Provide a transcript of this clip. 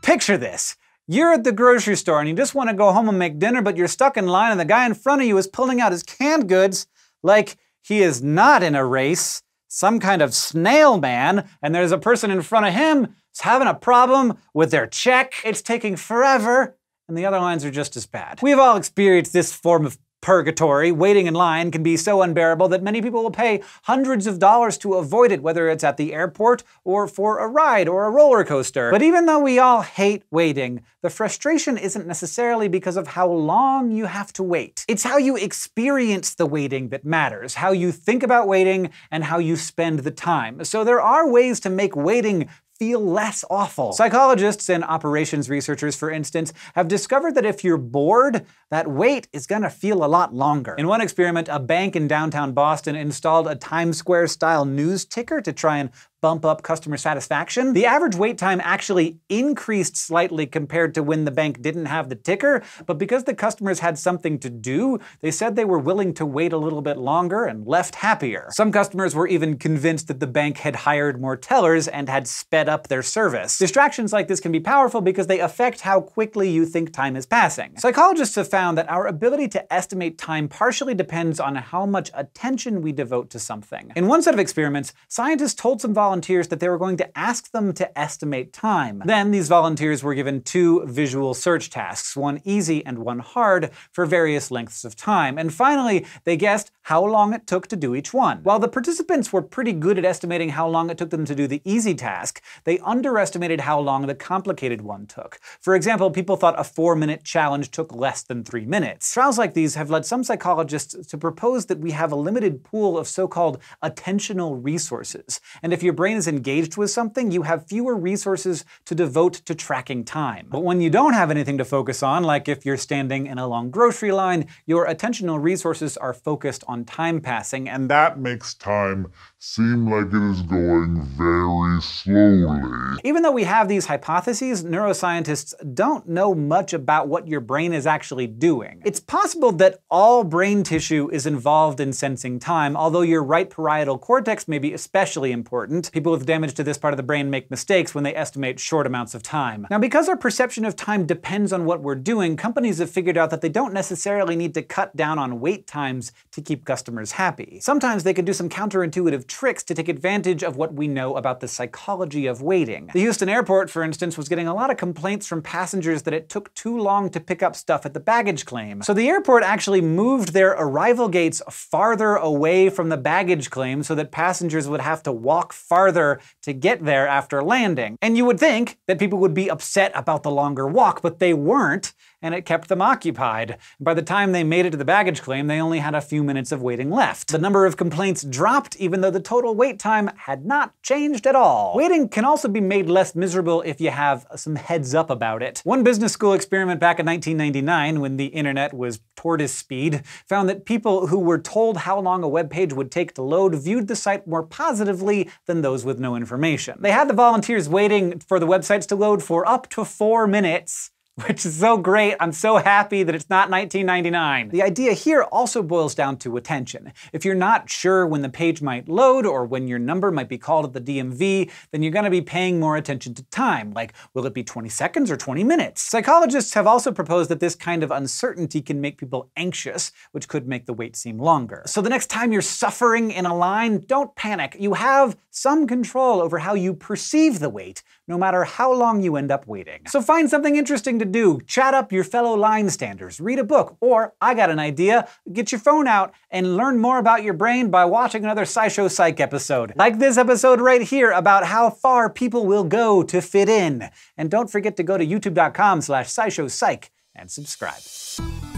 Picture this. You're at the grocery store and you just want to go home and make dinner, but you're stuck in line and the guy in front of you is pulling out his canned goods like he is not in a race, some kind of snail man, and there's a person in front of him who's having a problem with their check. It's taking forever, and the other lines are just as bad. We've all experienced this form of purgatory. Waiting in line can be so unbearable that many people will pay hundreds of dollars to avoid it, whether it's at the airport or for a ride or a roller coaster. But even though we all hate waiting, the frustration isn't necessarily because of how long you have to wait. It's how you experience the waiting that matters, how you think about waiting and how you spend the time. So there are ways to make waiting feel less awful. Psychologists and operations researchers, for instance, have discovered that if you're bored, that wait is gonna feel a lot longer. In one experiment, a bank in downtown Boston installed a Times Square-style news ticker to try and bump up customer satisfaction. The average wait time actually increased slightly compared to when the bank didn't have the ticker, but because the customers had something to do, they said they were willing to wait a little bit longer and left happier. Some customers were even convinced that the bank had hired more tellers and had sped up their service. Distractions like this can be powerful because they affect how quickly you think time is passing. Psychologists have found that our ability to estimate time partially depends on how much attention we devote to something. In one set of experiments, scientists told some volunteers that they were going to ask them to estimate time. Then these volunteers were given two visual search tasks, one easy and one hard, for various lengths of time. And finally, they guessed how long it took to do each one. While the participants were pretty good at estimating how long it took them to do the easy task, they underestimated how long the complicated one took. For example, people thought a 4-minute challenge took less than 3 minutes. Trials like these have led some psychologists to propose that we have a limited pool of so-called attentional resources. And if your brain is engaged with something, you have fewer resources to devote to tracking time. But when you don't have anything to focus on, like if you're standing in a long grocery line, your attentional resources are focused on time passing, and that makes time seem like it is going very slowly. Even though we have these hypotheses, neuroscientists don't know much about what your brain is actually doing. It's possible that all brain tissue is involved in sensing time, although your right parietal cortex may be especially important. People with damage to this part of the brain make mistakes when they estimate short amounts of time. Now, because our perception of time depends on what we're doing, companies have figured out that they don't necessarily need to cut down on wait times to keep customers happy. Sometimes they could do some counterintuitive tricks to take advantage of what we know about the psychology of waiting. The Houston airport, for instance, was getting a lot of complaints from passengers that it took too long to pick up stuff at the baggage claim. So the airport actually moved their arrival gates farther away from the baggage claim so that passengers would have to walk farther to get there after landing. And you would think that people would be upset about the longer walk, but they weren't, and it kept them occupied. By the time they made it to the baggage claim, they only had a few minutes of waiting left. The number of complaints dropped even though the total wait time had not changed at all. Waiting can also be made less miserable if you have some heads up about it. One business school experiment back in 1999, when the internet was tortoise speed, found that people who were told how long a web page would take to load viewed the site more positively than those with no information. They had the volunteers waiting for the websites to load for up to 4 minutes, which is so great. I'm so happy that it's not 1999. The idea here also boils down to attention. If you're not sure when the page might load or when your number might be called at the DMV, then you're gonna be paying more attention to time, like will it be 20 seconds or 20 minutes? Psychologists have also proposed that this kind of uncertainty can make people anxious, which could make the wait seem longer. So the next time you're suffering in a line, don't panic. You have some control over how you perceive the wait, no matter how long you end up waiting. So find something interesting to do. Chat up your fellow line standers, read a book, or, I got an idea, get your phone out and learn more about your brain by watching another SciShow Psych episode. Like this episode right here about how far people will go to fit in. And don't forget to go to youtube.com/SciShowPsych and subscribe.